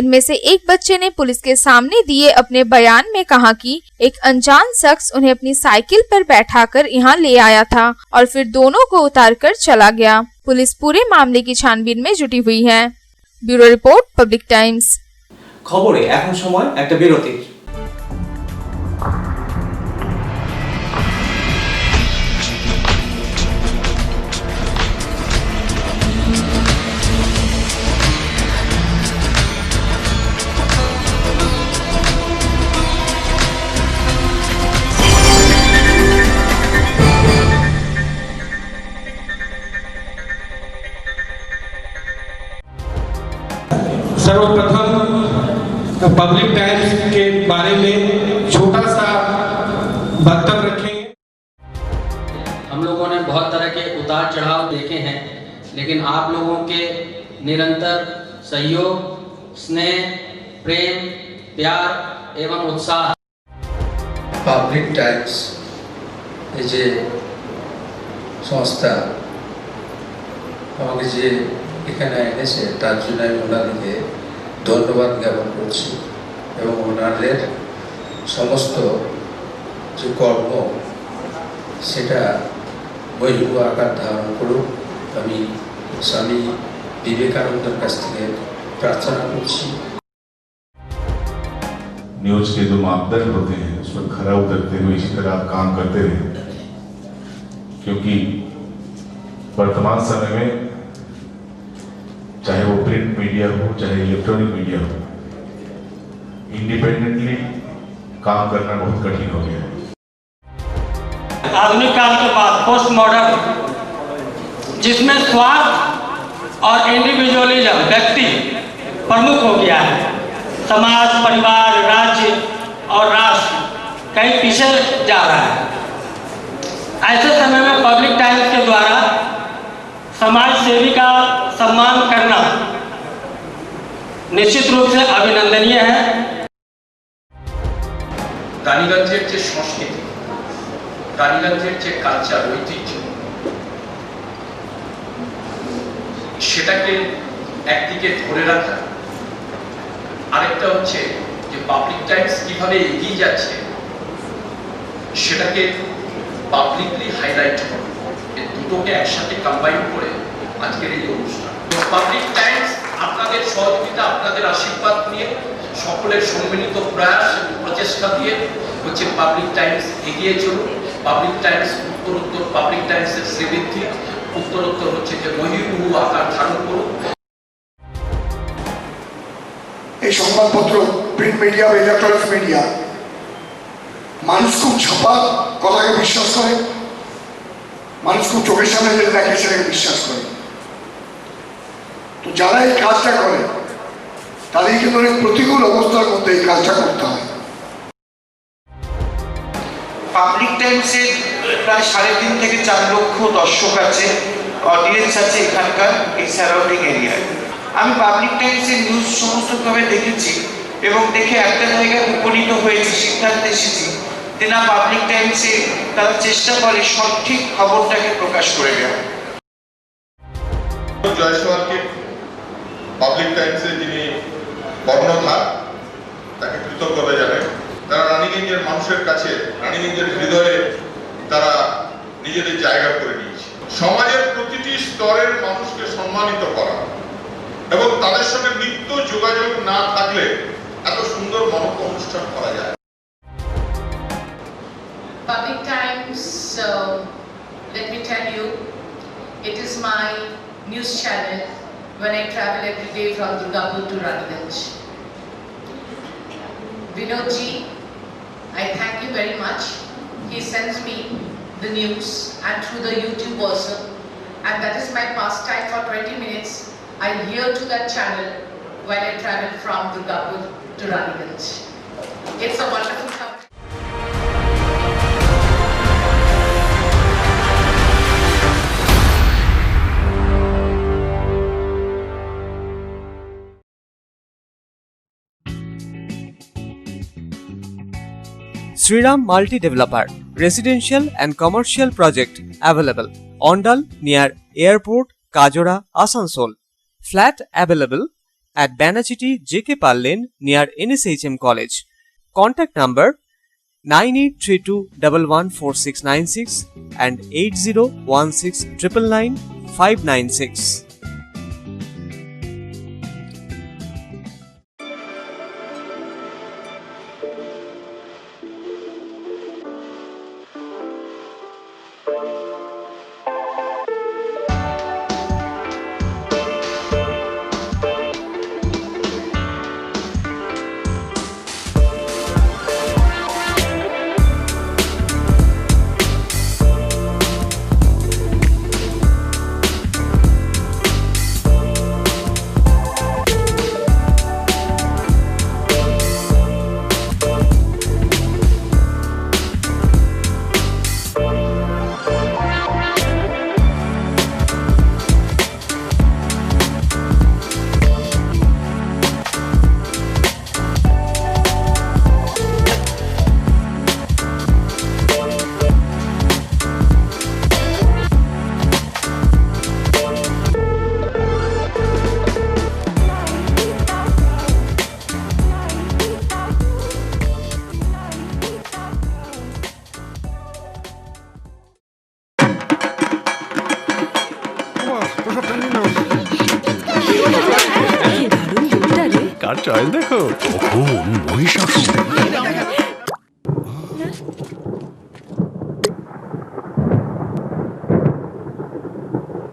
इनमें से एक बच्चे ने पुलिस के सामने दिए अपने बयान में कहा कि एक अनजान शख्स उन्हें अपनी साइकिल पर बैठाकर यहाँ ले आया था और फिर दोनों को उतारकर चला गया। पुलिस पूरे मामले की छानबीन में जुटी हुई है। Bureau report, public times. খবরে এখন সময় একটা বিরতির। सर्वप्रथम पब्लिक टाइम्स के बारे में छोटा सा वक्तव्य रखेंगे। हम लोगों ने बहुत तरह के उतार चढ़ाव देखे हैं, लेकिन आप लोगों के निरंतर सहयोग, स्नेह, प्रेम, प्यार एवं उत्साह। पब्लिक टाइम्स যে সংস্থা আমাকে যে এখানে এনেছে তার জন্য আমি ওনাদেরকে ধন্যবাদ জ্ঞাপন করছি এবং ওনাদের সমস্ত যে কর্ম সেটা বৈভব আকার ধারণ করুক আমি স্বামী বিবেকানন্দের কাছ থেকে প্রার্থনা করছি। न्यूज़ के जो मापदंड होते हैं उस पर खरा उतरते हुए इसी तरह आप काम करते रहे, क्योंकि वर्तमान समय में चाहे वो प्रिंट मीडिया हो चाहे इलेक्ट्रॉनिक मीडिया हो, इंडिपेंडेंटली काम करना बहुत कठिन हो गया है। आधुनिक काल के बाद पोस्ट मॉडर्न, जिसमें स्वार्थ और इंडिविजुअलिज्म व्यक्ति प्रमुख हो गया है, समाज, परिवार, राज्य और राष्ट्र कहीं पीछे जा रहा है। ऐसे समय में पब्लिक टाइम्स के द्वारा समाज सेवी का सम्मान करना निश्चित रूप से अभिनंदनीय है। রানীগঞ্জের যে সংস্কৃতি, রানীগঞ্জের যে কালচার, ঐতিহ্য, সেটাকে একদিকে ধরে রাখা, আরেকটা হচ্ছে যে পাবলিক টাইমস কিভাবে এগিয়ে যাচ্ছে সেটাকে পাবলিকলি হাইলাইট করা, এই দুটোকে একসাথে কম্বাইন করে আজকের এই অনুষ্ঠান। পাবলিক টাইমস আপনাদের সহযোগিতা, আপনাদের আশীর্বাদ নিয়ে, সকলের সম্মিলিত প্রয়াস প্রচেষ্টা দিয়ে হচ্ছে পাবলিক টাইমস এগিয়ে চলুন। পাবলিক টাইমস উত্তরোত্তর, পাবলিক টাইমসের শ্রীবৃদ্ধি উত্তরোত্তর হচ্ছে যে মহিরুহ আকার ধারণ করুন। এই সংবাদপত্র, প্রিন্ট মিডিয়া বা ইলেকট্রনিক মিডিয়া, মানুষ খুব ছাপা কথাকে বিশ্বাস করে, মানুষ খুব চোখের সামনে যেটা দেখে সেটাকে বিশ্বাস করে। তো যারা এই কাজটা করে তাদের কিন্তু অনেক প্রতিকূল অবস্থার মধ্যে এই কাজটা করতে হয়। পাবলিক টাইমসে প্রায় 3.5 থেকে 4 লক্ষ দর্শক আছে, অডিয়েন্স আছে এখানকার এই সারাউন্ডিং এরিয়ায়। আমি পাবলিক টাইমসের নিউজ সমস্তভাবে দেখেছি এবং দেখে একটা জায়গায় উপনীত হয়েছি, সিদ্ধান্তে এসেছি যে না, পাবলিক টাইমসে তারা চেষ্টা করে সঠিক খবরটাকে প্রকাশ করে দেওয়া। জয়সওয়ালকে পাবলিক টাইমসে যিনি কর্ণধার, তাকে কৃতজ্ঞতা জানাই। তারা রানীগঞ্জের মানুষের কাছে, রানীগঞ্জের হৃদয়ে তারা নিজেদের জায়গা করে নিয়েছে। সমাজের প্রতিটি স্তরের মানুষকে সম্মানিত করা এবং তাদের সঙ্গে নিত্য যোগাযোগ না থাকলে এত সুন্দর মনজ্ঞ অনুষ্ঠান করা যায়। Public Times, let me tell you, it is my news channel when I travel every day from Durgapur to Raniganj. Vinod ji, I thank you very much. He sends me the news and through the YouTube also, and that is my pastime for 20 minutes. I hear to that channel while I travel from Durgapur to Raniganj. It's a wonderful cover. Sriram Multi Developer, residential and commercial project available. Ondal near Airport, Kajora, Asansol. Flat available at Banachiti JK Pal Lane near NSHM College. Contact number 9832114696 and 8016999596. Car choice দেখো, কখন মহিষাসুর।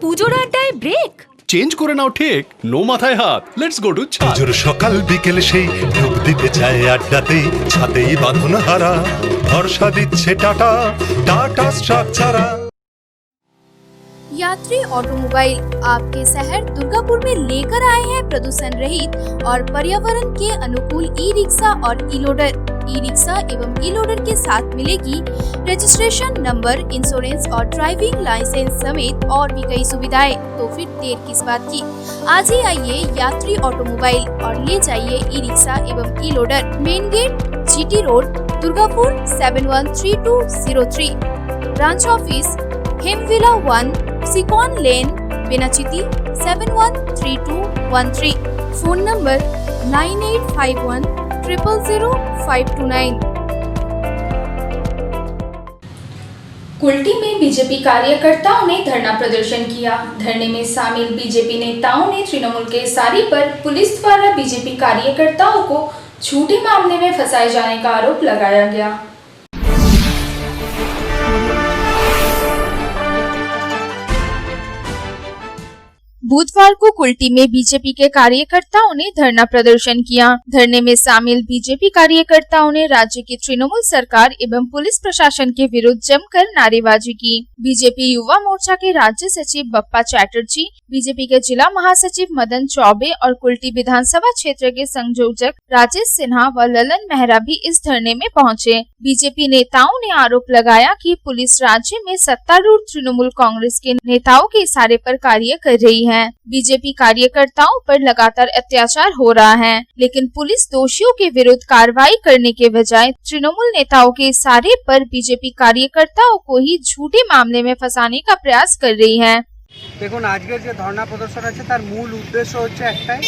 পুজোর আড্ডায় break change করে নাও ঠিক, no মাথায় হাত। Let's go to ছাদ। পুজোর সকাল বিকেল সেই ডুব দিতে চায় আড্ডাতেই, ছাদেই বাঁধন হারা ভরসা দিচ্ছে টাটা, টাটা স্ট্রাকচারা। यात्री ऑटोमोबाइल आपके शहर दुर्गापुर में लेकर आए हैं प्रदूषण रहित और पर्यावरण के अनुकूल ई रिक्शा और ई लोडर। ई रिक्शा एवं ई लोडर के साथ मिलेगी रजिस्ट्रेशन नंबर, इंश्योरेंस और ड्राइविंग लाइसेंस समेत और भी कई सुविधाएं। तो फिर देर किस बात की, आज ही आइए यात्री ऑटोमोबाइल और ले जाइए ई रिक्शा एवं E loader. Main gate GT road Durgapur 713203। Branch office हिमविला 1 सिकॉन lane Benachiti 713213। Phone number 9851000529। Kulti में बीजेपी कार्यकर्ताओं ने धरना प्रदर्शन किया। धरने में शामिल बीजेपी नेताओं ने तृणमूल के सारी पर पुलिस द्वारा बीजेपी कार्यकर्ताओं को झूठे मामले में फंसाए जाने का आरोप लगाया गया। बुधवार को कुल्टी में बीजेपी के कार्यकर्ताओं ने धरना प्रदर्शन किया। धरने में शामिल बीजेपी कार्यकर्ताओं ने राज्य की तृणमूल सरकार एवं पुलिस प्रशासन के विरुद्ध जमकर नारेबाजी की। बीजेपी युवा मोर्चा के राज्य सचिव बप्पा चैटर्जी, बीजेपी के जिला महासचिव मदन चौबे और कुल्टी विधानसभा क्षेत्र के संयोजक राजेश सिन्हा व ललन मेहरा भी इस धरने में पहुंचे। बीजेपी नेताओं ने आरोप लगाया कि पुलिस राज्य में सत्तारूढ़ तृणमूल कांग्रेस के नेताओं के इशारे पर कार्य कर रही है। हैं। बीजेपी कार्यकर्ताओं पर लगातार अत्याचार हो रहा है, लेकिन पुलिस दोषियों के विरुद्ध कार्रवाई करने के बजाय तृणमूल नेताओं के इशारे पर बीजेपी कार्यकर्ताओं को ही झूठे मामले में फंसाने का प्रयास कर रही है। দেখুন, আজকে যে ধর্ণা প্রদর্শন আছে তার মূল উদ্দেশ্য হচ্ছে একটাই,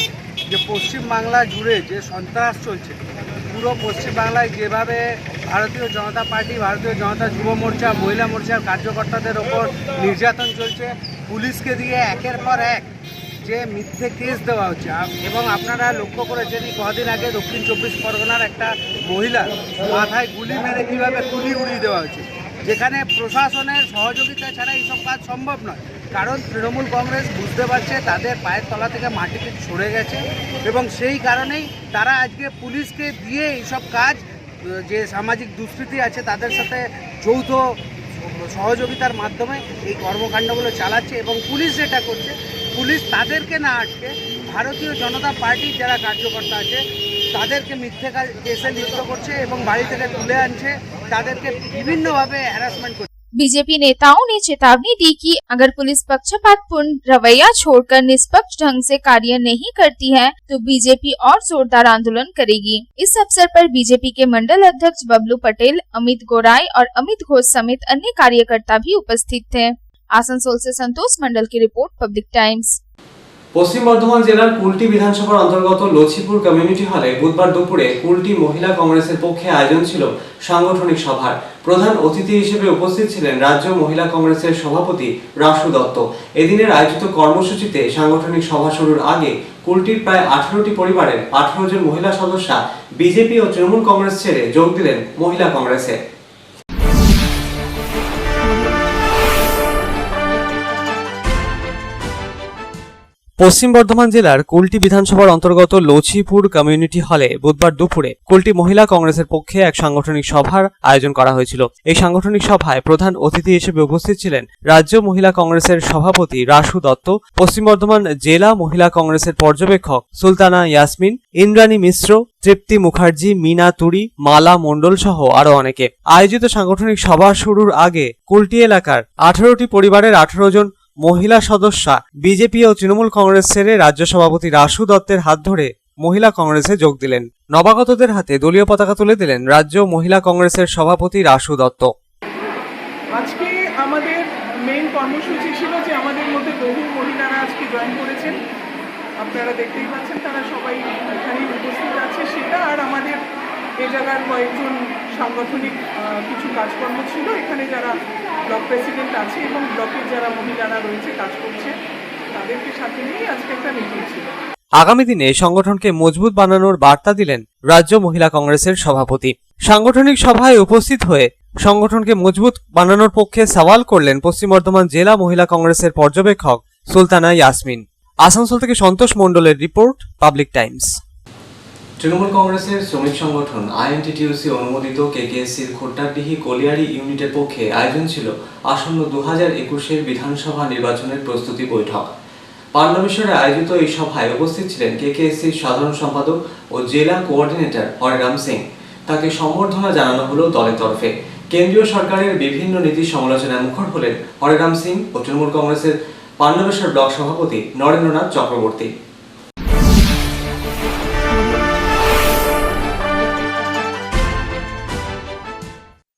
যে পশ্চিমবাংলা জুড়ে যে সন্ত্রাস চলছে, পুরো পশ্চিমবাংলায় যেভাবে ভারতীয় জনতা পার্টি, ভারতীয় জনতা যুব মোর্চা, মহিলা মোর্চার কার্যকর্তাদের ওপর নির্যাতন চলছে, পুলিশকে দিয়ে একের পর এক যে মিথ্যে কেস দেওয়া হচ্ছে। এবং আপনারা লক্ষ্য করেছেন কদিন আগে দক্ষিণ 24 পরগনার একটা মহিলা মাথায় গুলি মেরে কীভাবে তুলি উড়িয়ে দেওয়া হচ্ছে, যেখানে প্রশাসনের সহযোগিতা ছাড়া এইসব কাজ সম্ভব নয়। কারণ তৃণমূল কংগ্রেস বুঝতে পারছে তাদের পায়ের তলা থেকে মাটিতে সরে গেছে, এবং সেই কারণেই তারা আজকে পুলিশকে দিয়ে এইসব কাজ, যে সামাজিক দুষ্কৃতী আছে তাদের সাথে যৌথ সহযোগিতার মাধ্যমে এই কর্মকাণ্ডগুলো চালাচ্ছে। এবং পুলিশ যেটা করছে, পুলিশ তাদেরকে না আটকে ভারতীয় জনতা পার্টির যারা কার্যকর্তা আছে তাদেরকে মিথ্যে কেসে লিপ্ত করছে এবং বাড়ি থেকে তুলে আনছে, তাদেরকে বিভিন্নভাবে হ্যারাসমেন্ট করছে। बीजेपी नेताओं ने चेतावनी दी कि अगर पुलिस पक्षपातपूर्ण रवैया छोड़कर निष्पक्ष ढंग से कार्य नहीं करती है तो बीजेपी और जोरदार आंदोलन करेगी। इस अवसर पर बीजेपी के मंडल अध्यक्ष बबलू पटेल, अमित गोराई और अमित घोष समेत अन्य कार्यकर्ता भी उपस्थित थे। आसनसोल से संतोष मंडल की रिपोर्ट, पब्लिक टाइम्स। পশ্চিম বর্ধমান জেলার কুলটি বিধানসভার অন্তর্গত লছিপুর কমিউনিটি হলে বুধবার দুপুরে কুলটি মহিলা কংগ্রেসের পক্ষে আয়োজন ছিল সাংগঠনিক সভার। প্রধান অতিথি হিসেবে উপস্থিত ছিলেন রাজ্য মহিলা কংগ্রেসের সভাপতি রাসু দত্ত। এদিনের আয়োজিত কর্মসূচিতে সাংগঠনিক সভা শুরুর আগে কুলটির প্রায় 18টি পরিবারের 18 জন মহিলা সদস্যা বিজেপি ও তৃণমূল কংগ্রেস ছেড়ে যোগ দিলেন মহিলা কংগ্রেসে। পশ্চিম বর্ধমান জেলার কুলটি বিধানসভার অন্তর্গত লছিপুর কমিউনিটি হলে বুধবার দুপুরে কুলটি মহিলা কংগ্রেসের পক্ষে এক সাংগঠনিক সভার আয়োজন করা হয়েছিল। এই সাংগঠনিক সভায় প্রধান অতিথি হিসেবে উপস্থিত ছিলেন রাজ্য মহিলা কংগ্রেসের সভাপতি রাসু দত্ত, পশ্চিম বর্ধমান জেলা মহিলা কংগ্রেসের পর্যবেক্ষক সুলতানা ইয়াসমিন, ইন্দ্রাণী মিশ্র, তৃপ্তি মুখার্জি, মিনা তুরি, মালা মণ্ডল সহ আরো অনেকে। আয়োজিত সাংগঠনিক সভা শুরুর আগে কুলটি এলাকার 18টি পরিবারের 18 জন মহিলা সদস্যা বিজেপি ও তৃণমূল কংগ্রেস ছেড়ে রাজ্য সভাপতি রাসু দত্তের হাত ধরে মহিলা কংগ্রেসে যোগ দিলেন। নবাগতদের হাতে দলীয় পতাকা তুলে দিলেন রাজ্য মহিলা কংগ্রেসের সভাপতি রাসু দত্ত। আজকে আমাদের মেইন কর্মসূচি ছিল যে আমাদের মধ্যে বহু মহিলারা আজকে জয়েন করেছেন, আপনারা দেখতেই পাচ্ছেন তারা সবাই এখানেই উপস্থিত আছে। সেটা আর আমাদের এ জায়গার কয়েকজন সাংগঠনিক কিছু কাজকর্ম ছিল, এখানে যারা ব্লক প্রেসিডেন্ট আছে এবং ব্লকের যারা মহিলারা রয়েছে কাজ করছে তাদেরকে সাথে নিয়ে আজকে একটা মিটিং ছিল। আগামী দিনে সংগঠনকে মজবুত বানানোর বার্তা দিলেন রাজ্য মহিলা কংগ্রেসের সভাপতি। সাংগঠনিক সভায় উপস্থিত হয়ে সংগঠনকে মজবুত বানানোর পক্ষে সওয়াল করলেন পশ্চিম বর্ধমান জেলা মহিলা কংগ্রেসের পর্যবেক্ষক সুলতানা ইয়াসমিন। আসানসোল থেকে সন্তোষ মণ্ডলের রিপোর্ট, পাবলিক টাইমস। তৃণমূল কংগ্রেসের শ্রমিক সংগঠন আইএনটিটিইউসি অনুমোদিত কেকেএসসির খোট্টাডিহি কলিয়ারি ইউনিটের পক্ষে আয়োজন ছিল আসন্ন 2021 বিধানসভা নির্বাচনের প্রস্তুতি বৈঠক। পাণ্ডবেশ্বরে আয়োজিত এই সভায় উপস্থিত ছিলেন কেকেএসসির সাধারণ সম্পাদক ও জেলা কোঅর্ডিনেটর হরেরাম সিং। তাকে সম্বর্ধনা জানানো হলো দলের তরফে। কেন্দ্রীয় সরকারের বিভিন্ন নীতির সমালোচনায় মুখর হলেন হরেরাম সিং ও তৃণমূল কংগ্রেসের পাণ্ডবেশ্বর ব্লক সভাপতি নরেন্দ্রনাথ চক্রবর্তী।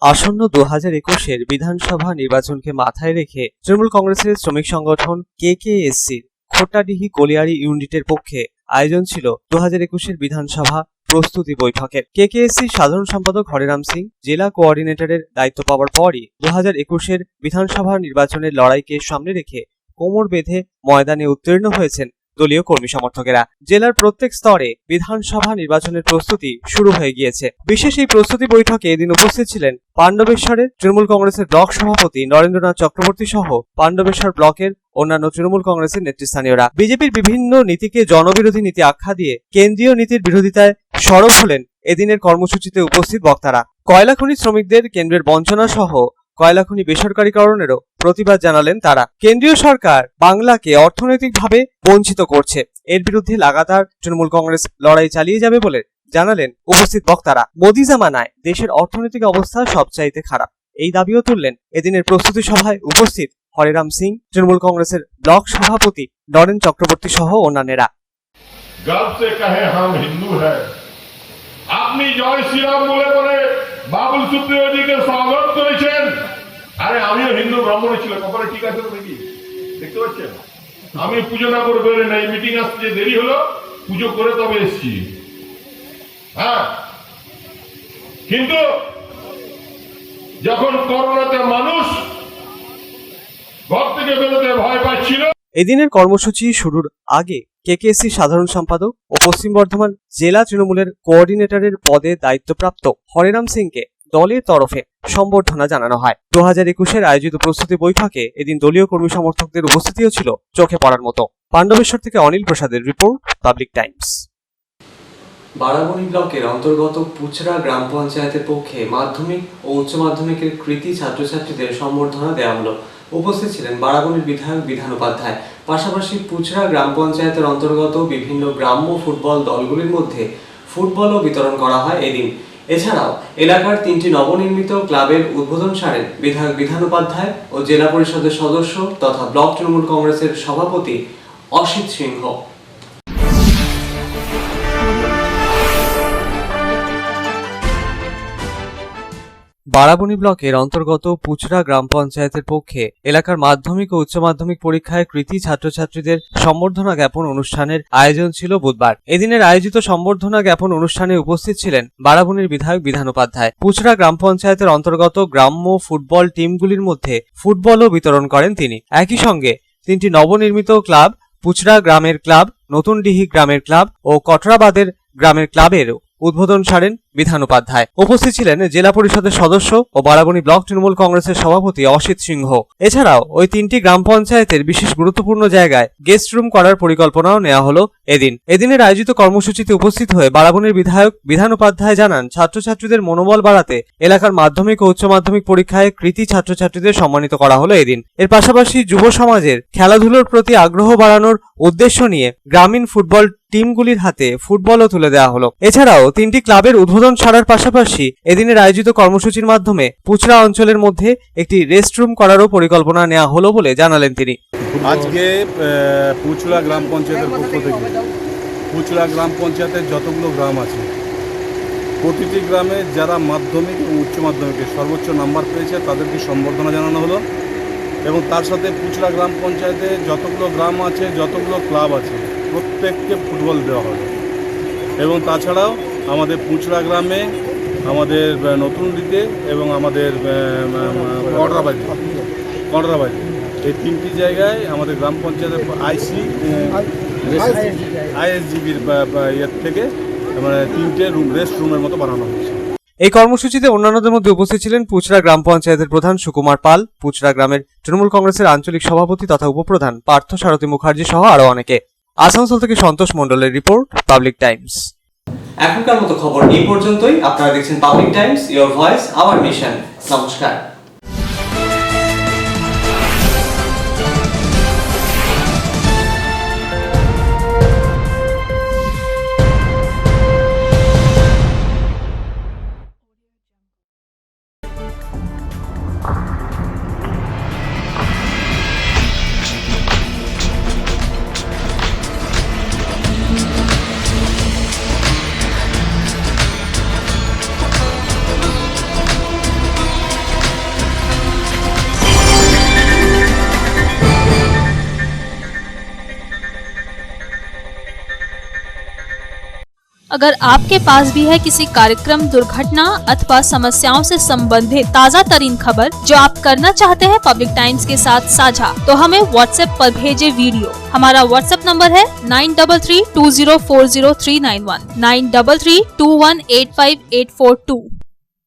আসন্ন 2021 বিধানসভা নির্বাচনকে মাথায় রেখে তৃণমূল কংগ্রেসের শ্রমিক সংগঠন কেকেএসসির খোট্টাডিহি কলিয়ারি ইউনিটের পক্ষে আয়োজন ছিল 2021 বিধানসভা প্রস্তুতি বৈঠকের। কেকেএসসির সাধারণ সম্পাদক হরেরাম সিং জেলা কোঅর্ডিনেটরের দায়িত্ব পাওয়ার পরই 2021 বিধানসভা নির্বাচনের লড়াইকে সামনে রেখে কোমর বেঁধে ময়দানে উত্তীর্ণ হয়েছেন দলীয় কর্মী সমর্থকেরা। জেলার প্রত্যেক স্তরে বিধানসভা নির্বাচনের প্রস্তুতি শুরু হয়ে গিয়েছে। বিশেষ এই প্রস্তুতি বৈঠকে এদিন উপস্থিত ছিলেন পাণ্ডবেশ্বরের তৃণমূল কংগ্রেসের ব্লক সভাপতি নরেন্দ্রনাথ চক্রবর্তী সহ পাণ্ডবেশ্বর ব্লকের অন্যান্য তৃণমূল কংগ্রেসের নেতৃস্থানীয়রা। বিজেপির বিভিন্ন নীতিকে জনবিরোধী নীতি আখ্যা দিয়ে কেন্দ্রীয় নীতির বিরোধিতায় সরব হলেন এদিনের কর্মসূচিতে উপস্থিত বক্তারা। কয়লা খনি শ্রমিকদের কেন্দ্রের বঞ্চনা সহ কয়লা খনি বেসরকারীকরণেরও প্রতিবাদ জানালেন তারা। কেন্দ্রীয় সরকার বাংলাকে অর্থনৈতিকভাবে বঞ্চিত করছে, এর বিরুদ্ধে লাগাতার তৃণমূল কংগ্রেস লড়াই চালিয়ে যাবে বলে জানালেন উপস্থিত বক্তারা। মোদি জামানায় দেশের অর্থনৈতিক অবস্থা সবচাইতে খারাপ, এই দাবিও তুললেন এদিনের প্রস্তুতি সভায় উপস্থিত হরেরাম সিং, তৃণমূল কংগ্রেসের ব্লক সভাপতি নরেন চক্রবর্তী সহ অন্যান্যরা। गर्व से कहे हम हिंदू हैं। আপনি জয় শ্রীরাম বলে করে বাবুল সুপ্রিয় জিকে স্বাগত করেছেন। আরে আমিও হিন্দু ব্রাহ্মণ ছিল, কপালে ঠিক আছে তো নাকি? দেখতে পাচ্ছেন আমি পুজো না করে বেরোই না, এই মিটিং আসতে যে দেরি হলো পুজো করে তবে এসেছি। হ্যাঁ, কিন্তু যখন করোনাতে মানুষ ঘর থেকে বেরোতে ভয় পাচ্ছিল, এদিনের কর্মসূচি শুরুর আগে কেকেএসসি সাধারণ সম্পাদক ও পশ্চিম বর্ধমান জেলা তৃণমূলের কোঅর্ডিনেটরের পদে দায়িত্বপ্রাপ্ত হরেরাম সিংকে দলের তরফে সম্বর্ধনা জানানো হয়। 2021-এর আয়োজিত প্রস্তুতি বৈঠকে এদিন দলীয় কর্মী সমর্থকদের উপস্থিতিও ছিল চোখে পড়ার মতো। পাণ্ডবেশ্বর থেকে অনিল প্রসাদের রিপোর্ট, পাবলিক টাইমস। বারাবণী ব্লকের অন্তর্গত পুচরা গ্রাম পঞ্চায়েতের পক্ষে মাধ্যমিক ও উচ্চ মাধ্যমিকের কৃতী ছাত্রছাত্রীদের সম্বর্ধনা দেওয়া হলো। উপস্থিত ছিলেন বারাবণীর বিধায়ক বিধান উপাধ্যায়। পাশাপাশি পুচরা গ্রাম পঞ্চায়েতের অন্তর্গত বিভিন্ন গ্রাম্য ফুটবল দলগুলির মধ্যে ফুটবলও বিতরণ করা হয় এদিন। এছাড়াও এলাকার 3টি নবনির্মিত ক্লাবের উদ্বোধন সারেন বিধায়ক বিধান উপাধ্যায় ও জেলা পরিষদের সদস্য তথা ব্লক তৃণমূল কংগ্রেসের সভাপতি অসিত সিংহ। বারাবণী ব্লকের অন্তর্গত পুচরা গ্রাম পঞ্চায়েতের পক্ষে এলাকার মাধ্যমিক ও উচ্চ মাধ্যমিক পরীক্ষায় কৃতী ছাত্রছাত্রীদের সম্বর্ধনা জ্ঞাপন অনুষ্ঠানের আয়োজন ছিল বুধবার। এদিনের আয়োজিত সম্বর্ধনা জ্ঞাপন অনুষ্ঠানে উপস্থিত ছিলেন বারাবণীর বিধায়ক বিধান উপাধ্যায়। পুচরা গ্রাম পঞ্চায়েতের অন্তর্গত গ্রাম্য ফুটবল টিমগুলির মধ্যে ফুটবলও বিতরণ করেন তিনি। একই সঙ্গে 3টি নবনির্মিত ক্লাব, পুচরা গ্রামের ক্লাব, নতুনডিহি গ্রামের ক্লাব ও কটরাবাদের গ্রামের ক্লাবের উদ্বোধন সারেন বিধান উপাধ্যায়। উপস্থিত ছিলেন জেলা পরিষদের সদস্য ও বারাবণী ব্লক তৃণমূল কংগ্রেসের সভাপতি অসিত সিংহ। এছাড়াও ওই 3টি গ্রাম পঞ্চায়েতের বিশেষ গুরুত্বপূর্ণ জায়গায় গেস্ট রুম করার পরিকল্পনাও নেওয়া হলো এদিনের আয়োজিত কর্মসূচিতে উপস্থিত হয়ে বারাবণীর বিধায়ক বিধান উপাধ্যায় জানান, ছাত্রছাত্রীদের মনোবল বাড়াতে এলাকার মাধ্যমিক ও উচ্চ মাধ্যমিক পরীক্ষায় কৃতী ছাত্রছাত্রীদের সম্মানিত করা হলো এদিন। এর পাশাপাশি যুব সমাজের খেলাধুলোর প্রতি আগ্রহ বাড়ানোর উদ্দেশ্য নিয়ে গ্রামীণ ফুটবল টিমগুলির হাতে ফুটবলও তুলে দেওয়া হলো। এছাড়াও 3টি ক্লাবের উদ্বোধন সারার পাশাপাশি এদিনের আয়োজিত কর্মসূচির মাধ্যমে পুচরা অঞ্চলের মধ্যে একটি রেস্টরুম করারও পরিকল্পনা নেওয়া হলো বলে জানালেন তিনি। আজকে পুচরা গ্রাম পঞ্চায়েতের পক্ষ থেকে পুচরা গ্রাম পঞ্চায়েতের যতগুলো গ্রাম আছে প্রতিটি গ্রামে যারা মাধ্যমিক ও উচ্চ মাধ্যমিকে সর্বোচ্চ নাম্বার পেয়েছে তাদেরকে সম্বর্ধনা জানানো হলো এবং তার সাথে পুচরা গ্রাম পঞ্চায়েতে যতগুলো গ্রাম আছে, যতগুলো ক্লাব আছে প্রত্যেককে ফুটবল দেওয়া হলো এবং তাছাড়াও আমাদের পুচরা গ্রামে, আমাদের নতুনডিতে এবং আমাদের কটরাবাজি এই 3টি জায়গায় আমাদের গ্রাম পঞ্চায়েতের আইএসজিবির ইয়ের থেকে মানে 3টে রেস্ট রুমের মতো বানানো হয়েছে। এই কর্মসূচিতে অন্যান্যদের মধ্যে উপস্থিত ছিলেন পুচরা গ্রাম পঞ্চায়েতের প্রধান সুকুমার পাল, পুচরা গ্রামের তৃণমূল কংগ্রেসের আঞ্চলিক সভাপতি তথা উপপ্রধান পার্থ সারথী মুখার্জি সহ আরো অনেকে। আসানসোল থেকে সন্তোষ মণ্ডলের রিপোর্ট, পাবলিক টাইমস। এখনকার মতো খবর এই পর্যন্তই। আপনারা দেখছেন public Times, your voice hour mission. নমস্কার। अगर आपके पास भी है किसी कार्यक्रम, दुर्घटना अथवा समस्याओं से संबंधित ताज़ा तरीन खबर जो आप करना चाहते हैं पब्लिक टाइम्स के साथ साझा, तो हमें व्हाट्सएप पर भेजे वीडियो। हमारा व्हाट्सएप नंबर है 9332040391 9332185842।